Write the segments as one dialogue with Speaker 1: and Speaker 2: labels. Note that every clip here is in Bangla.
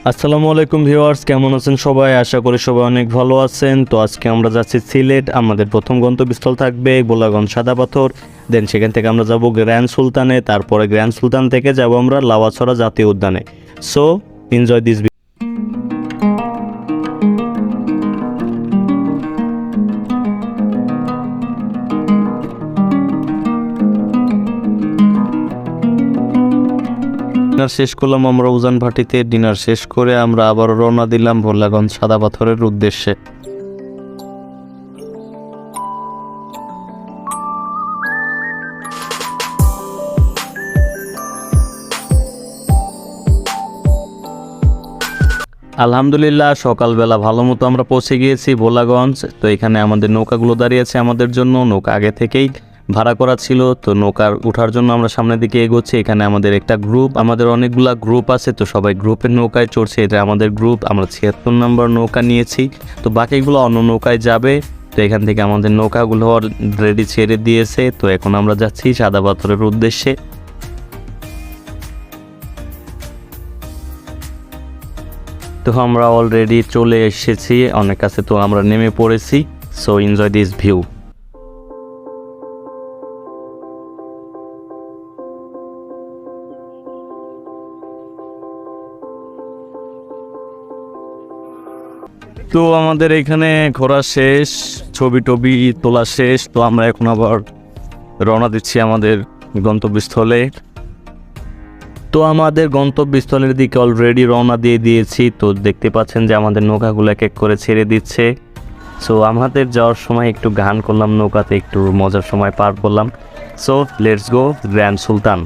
Speaker 1: আসসালামু আলাইকুম ভিউয়ার্স, কেমন আছেন সবাই? আশা করি সবাই অনেক ভালো আছেন। তো আজকে আমরা যাচ্ছি সিলেট। আমাদের প্রথম গন্তব্যস্থল থাকবে গোলাগঞ্জ সাদা পাথর, দেন সেখান থেকে আমরা যাব গ্র্যান্ড সুলতানে, তারপরে গ্র্যান্ড সুলতান থেকে যাব আমরা লাওয়াছড়া জাতীয় উদ্যানে। So enjoy this. ডিনার শেষ করলাম আমরা উজান ভাটিতে। ডিনার শেষ করে আমরা আবার রওনা দিলাম ভোলাগঞ্জ সাদা পাথরের উদ্দেশ্যে। আলহামদুলিল্লাহ সকালবেলা ভালো মতো আমরা পৌঁছে গিয়েছি ভোলাগঞ্জ। তো এখানে আমাদের নৌকাগুলো দাঁড়িয়ে আছে আমাদের জন্য। নৌকা আগে থেকেই ভাড়া করা ছিল, তো নৌকার ওঠার জন্য আমরা সামনের দিকে এগোচ্ছি। এখানে আমাদের একটা গ্রুপ, আমাদের অনেকগুলা গ্রুপ আছে, তো সবাই গ্রুপের নৌকায় চড়ছে। এটা আমাদের গ্রুপ, আমরা 76 নম্বর নৌকা নিয়েছি। তো বাকিগুলো অন্য নৌকায় যাবে। তো এখান থেকে আমাদের নৌকাগুলো রেডি ছেড়ে দিয়েছে। তো এখন আমরা যাচ্ছি সাদা পাথরের উদ্দেশ্যে। তো আমরা অলরেডি চলে এসেছি অনেক কাছে, তো আমরা নেমে পড়েছি। So enjoy this view. তো আমাদের এখানে ঘোরা শেষ, ছবি টবি তোলা শেষ। তো আমরা এখন আবার রওনা দিচ্ছি আমাদের গন্তব্যস্থলে। তো আমাদের গন্তব্যস্থলের দিকে অলরেডি রওনা দিয়ে দিয়েছি। তো দেখতে পাচ্ছেন যে আমাদের নৌকাগুলো এক এক করে ছেড়ে দিচ্ছে। সো আমাদের যাওয়ার সময় একটু গান করলাম, নৌকাতে একটু মজার সময় পার করলাম। So let's go grand Sultan.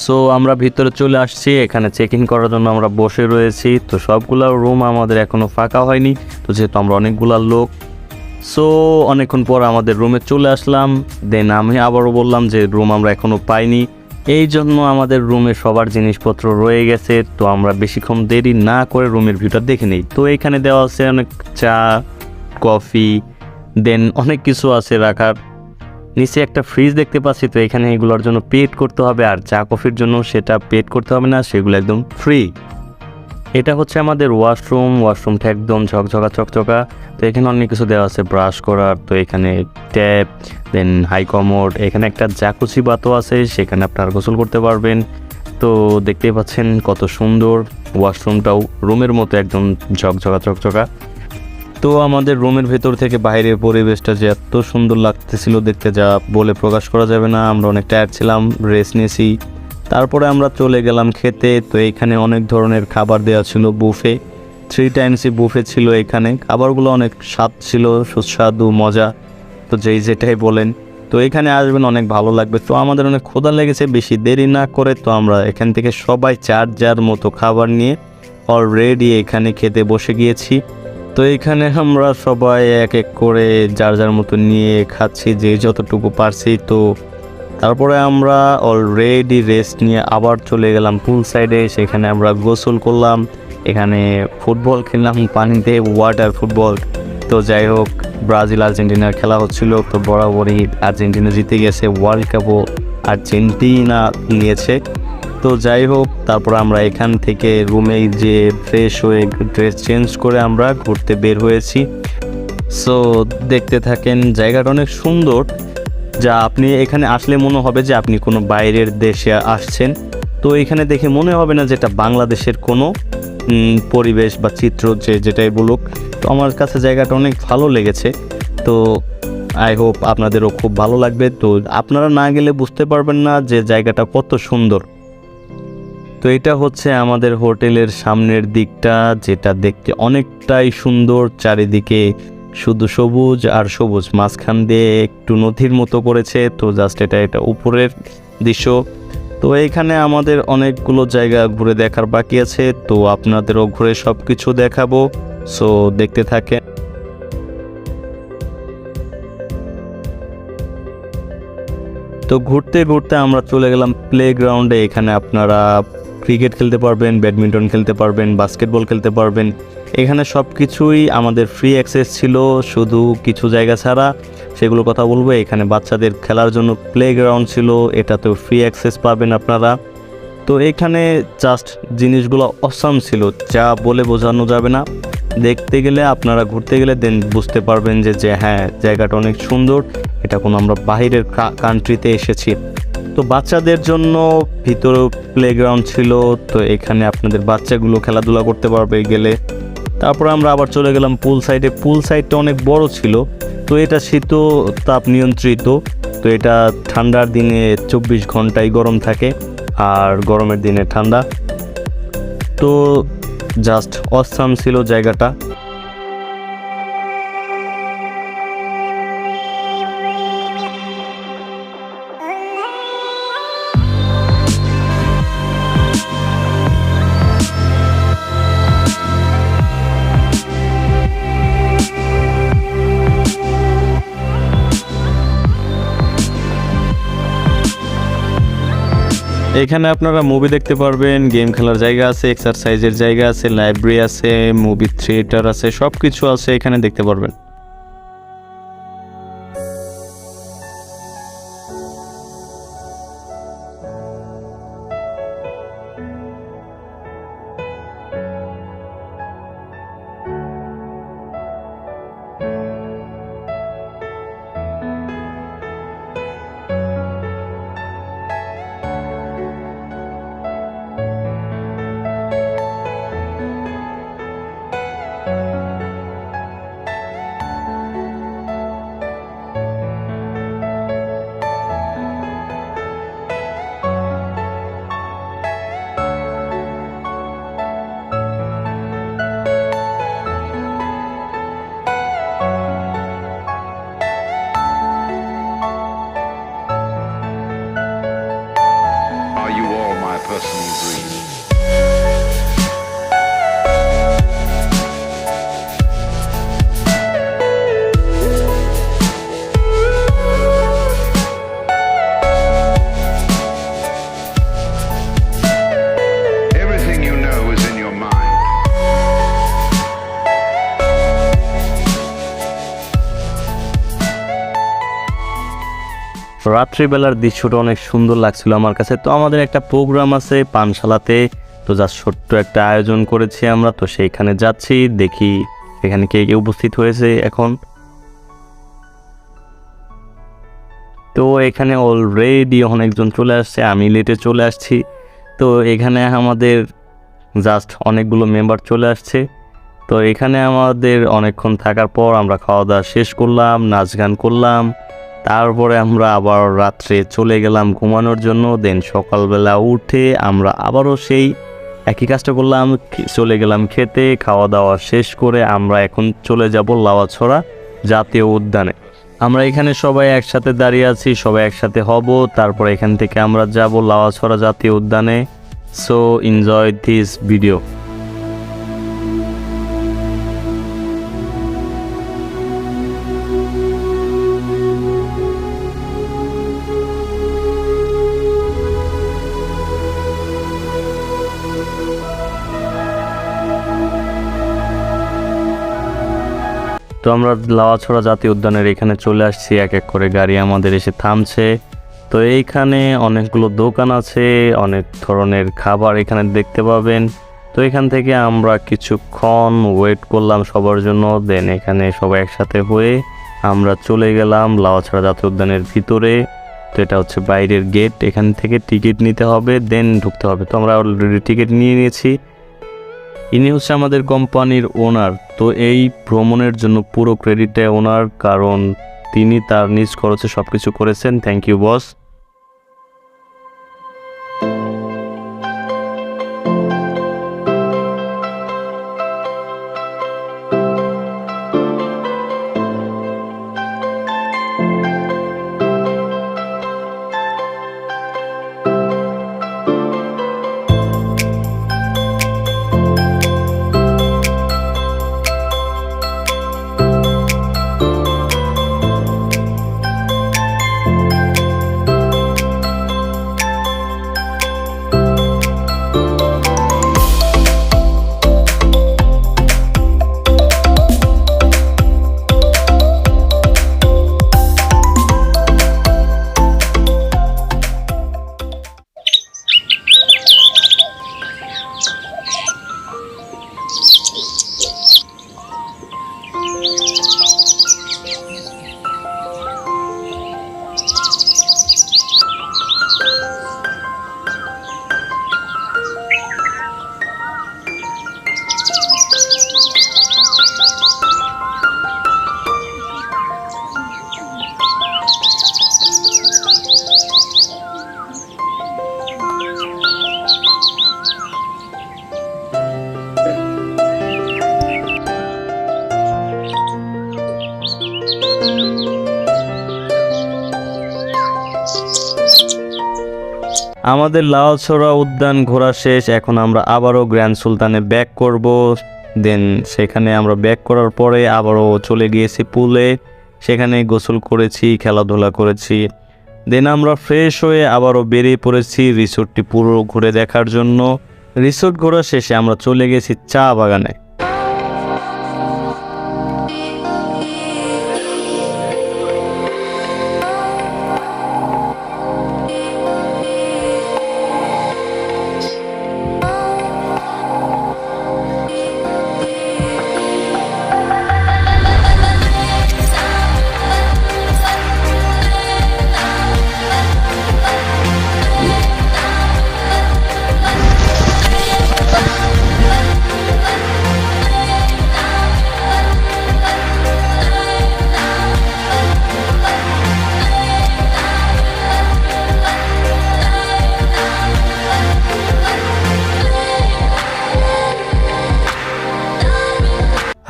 Speaker 1: So আমরা ভিতরে চলে আসছি। এখানে চেক ইন করার জন্য আমরা বসে রয়েছি। তো সবগুলো রুম আমাদের এখনও ফাঁকা হয়নি, তো যেহেতু আমরা অনেকগুলা লোক। সো অনেকক্ষণ পর আমাদের রুমে চলে আসলাম। দেন আমি আবারও বললাম যে রুম আমরা এখনও পাইনি, এই জন্য আমাদের রুমে সবার জিনিসপত্র রয়ে গেছে। তো আমরা বেশিক্ষণ দেরি না করে রুমের ভিউটা দেখে নিই। তো এখানে দেওয়া আছে অনেক চা, কফি, দেন অনেক কিছু আছে রাখার। নিচে একটা ফ্রিজ দেখতে পাচ্ছি। তো এখানে এগুলোর জন্য পেড করতে হবে, আর চা কফির জন্য সেটা পেড করতে হবে না, সেগুলো একদম ফ্রি। এটা হচ্ছে আমাদের ওয়াশরুমটা একদম ঝকঝকা চকচকা। তো এখানে অনেক কিছু দেওয়া আছে ব্রাশ করার। তো এখানে ট্যাপ, দেন হাই কমোড, এখানে একটা জাকুসি বাতও আছে, সেখানে আপনারা গোসল করতে পারবেন। তো দেখতেই পাচ্ছেন কত সুন্দর ওয়াশরুমটাও রুমের মতো একদম ঝকঝকা চকচকা। তো আমাদের রুমের ভেতর থেকে বাইরের পরিবেশটা যে এত সুন্দর লাগতেছিল দেখতে, যা বলে প্রকাশ করা যাবে না। আমরা অনেক টায়ার্ড ছিলাম, রেস্ট নিয়েছি, তারপরে আমরা চলে গেলাম খেতে। তো এখানে অনেক ধরনের খাবার দেওয়া ছিল, বুফে, 3 টাইমসই বুফে ছিল। এখানে খাবারগুলো অনেক স্বাদ ছিল, সুস্বাদু, মজা। তো যেটাই বলেন, তো এখানে আসবেন, অনেক ভালো লাগবে। তো আমাদের অনেক ক্ষুধা লেগেছে, বেশি দেরি না করে তো আমরা এখান থেকে সবাই 4 যার মতো খাবার নিয়ে অলরেডি এখানে খেতে বসে গিয়েছি। তো এখানে আমরা সবাই এক এক করে যার যার মতো নিয়ে খাচ্ছি, যে যতটুকু পারছি। তো তারপরে আমরা অলরেডি রেস্ট নিয়ে আবার চলে গেলাম পুল সাইডে। সেখানে আমরা গোসল করলাম, এখানে ফুটবল খেললাম পানিতে, ওয়াটার ফুটবল। তো যাই হোক, ব্রাজিল আর্জেন্টিনার খেলা হচ্ছিল। তো বরাবরই আর্জেন্টিনা জিতে গেছে, ওয়ার্ল্ড কাপও আর্জেন্টিনা নিয়েছে। তো যাই হোক, তারপর আমরা এখান থেকে রুমে যে ফ্রেশ হয়ে ড্রেস চেঞ্জ করে আমরা ঘুরতে বের হয়েছি। সো দেখতে থাকেন, জায়গাটা অনেক সুন্দর, যা আপনি এখানে আসলে মনে হবে যে আপনি কোনো বাইরের দেশে আসছেন। তো এখানে দেখে মনে হবে না যেটা বাংলাদেশের কোনো পরিবেশ বা চিত্র, যেটাই বলুক। তো আমার কাছে জায়গাটা অনেক ভালো লেগেছে। তো আই হোপ আপনাদেরও খুব ভালো লাগবে। তো আপনারা না গেলে বুঝতে পারবেন না যে জায়গাটা কত সুন্দর। তো এটা হচ্ছে আমাদের হোটেলের সামনের দিকটা, যেটা দেখতে অনেকটাই সুন্দর। চারিদিকে শুধু সবুজ আর সবুজ, মাঝখান দিয়ে একটু নদীর মতো করেছে। তো জাস্ট এটা উপরের দৃশ্য। তো এইখানে আমাদের অনেকগুলো জায়গা ঘুরে দেখার বাকি আছে, তো আপনাদেরও ঘুরে সব কিছু দেখাবো। সো দেখতে থাকে। তো ঘুরতে ঘুরতে আমরা চলে গেলাম প্লেগ্রাউন্ডে। এখানে আপনারা ক্রিকেট খেলতে পারবেন, ব্যাডমিন্টন খেলতে পারবেন, বাস্কেটবল খেলতে পারবেন। এখানে সব কিছুই আমাদের ফ্রি অ্যাক্সেস ছিল, শুধু কিছু জায়গা ছাড়া, সেগুলো কথা বলবো। এখানে বাচ্চাদের খেলার জন্য প্লেগ্রাউন্ড ছিল, এটাতেও ফ্রি অ্যাক্সেস পাবেন আপনারা। তো এখানে জাস্ট জিনিসগুলো অসাম ছিল, যা বলে বোঝানো যাবে না। দেখতে গেলে, আপনারা ঘুরতে গেলে দেন বুঝতে পারবেন যে হ্যাঁ, জায়গাটা অনেক সুন্দর, এটা কোনো আমরা বাইরের কান্ট্রিতে এসেছি। তো বাচ্চাদের জন্য ভিতরে প্লেগ্রাউন্ড ছিল, তো এখানে আপনাদের বাচ্চাগুলো খেলাধুলা করতে পারবে গেলে। তারপর আমরা আবার চলে গেলাম পুল সাইডে। পুল সাইডটা অনেক বড় ছিল, তো এটা শীত তাপ নিয়ন্ত্রিত। তো এটা ঠান্ডার দিনে 24 ঘন্টাই গরম থাকে, আর গরমের দিনে ঠান্ডা। তো জাস্ট অসাম ছিল জায়গাটা। এখানে আপনারা মুভি দেখতে পারবেন, গেম খেলার জায়গা আছে, এক্সারসাইজের জায়গা আছে, লাইব্রেরি আছে, মুভি থিয়েটার আছে, সব কিছু আছে এখানে দেখতে পারবেন।
Speaker 2: Are you all my personal dreams? Everything you know is in your mind.
Speaker 1: রাত্রিবেলার দৃশ্যটা অনেক সুন্দর লাগছিল আমার কাছে। তো আমাদের একটা প্রোগ্রাম আছে পানশালাতে, তো জাস্ট ছোট্ট একটা আয়োজন করেছি আমরা, তো সেইখানে যাচ্ছি, দেখি এখানে কে কে উপস্থিত হয়েছে এখন। তো এখানে অলরেডি অনেকজন চলে আসছে, আমি লেটে চলে আসছি। তো এখানে আমাদের জাস্ট অনেকগুলো মেম্বার চলে আসছে। তো এখানে আমাদের অনেকক্ষণ থাকার পর আমরা খাওয়া দাওয়া শেষ করলাম, নাচ গান করলাম। তারপরে আমরা আবার রাত্রে চলে গেলাম ঘুমানোর জন্য। দেন সকালবেলা উঠে আমরা আবারও সেই একই কাজটা করলাম, চলে গেলাম খেতে। খাওয়া দাওয়া শেষ করে আমরা এখন চলে যাব লাউয়াছড়া জাতীয় উদ্যানে। আমরা এখানে সবাই একসাথে দাঁড়িয়ে আছি, সবাই একসাথে হব, তারপর এখান থেকে আমরা যাব লাউয়াছড়া জাতীয় উদ্যানে। So enjoy this video. তো আমরা লাউয়াছড়া জাতীয় উদ্যানের এখানে চলে আসছি, এক এক করে গাড়ি আমাদের এসে থামছে। তো এইখানে অনেকগুলো দোকান আছে, অনেক ধরনের খাবার এখানে দেখতে পাবেন। তো এখান থেকে আমরা কিছুক্ষণ ওয়েট করলাম সবার জন্য। দেন এখানে সবাই একসাথে হয়ে আমরা চলে গেলাম লাউয়াছড়া জাতীয় উদ্যানের ভিতরে। তো এটা হচ্ছে বাইরের গেট, এখান থেকে টিকিট নিতে হবে, দেন ঢুকতে হবে। তো আমরা অলরেডি টিকিট নিয়ে নিয়েছি। ইনি হচ্ছে আমাদের কোম্পানির ওনার। তো এই ভ্রমণের জন্য পুরো ক্রেডিটটা ওনার, কারণ তিনি তার নিজ খরচে সব কিছু করেছেন। Thank you boss. আমাদের লালছড়া উদ্যান ঘোরা শেষ। এখন আমরা আবারও গ্র্যান্ড সুলতানে ব্যাক করব। দেন সেখানে আমরা ব্যাক করার পরে আবারও চলে গিয়েছি পুলে, সেখানে গোসল করেছি, খেলাধুলা করেছি। দেন আমরা ফ্রেশ হয়ে আবারও বেরিয়ে পড়েছি রিসোর্টটি পুরো ঘুরে দেখার জন্য। রিসোর্ট ঘোরা শেষে আমরা চলে গেছি চা বাগানে।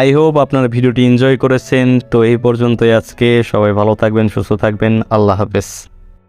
Speaker 1: আই হোপ আপনারা ভিডিওটি এনজয় করেছেন। তো এই পর্যন্তই আজকে। সবাই ভালো থাকবেন, সুস্থ থাকবেন। আল্লাহ হাফেজ।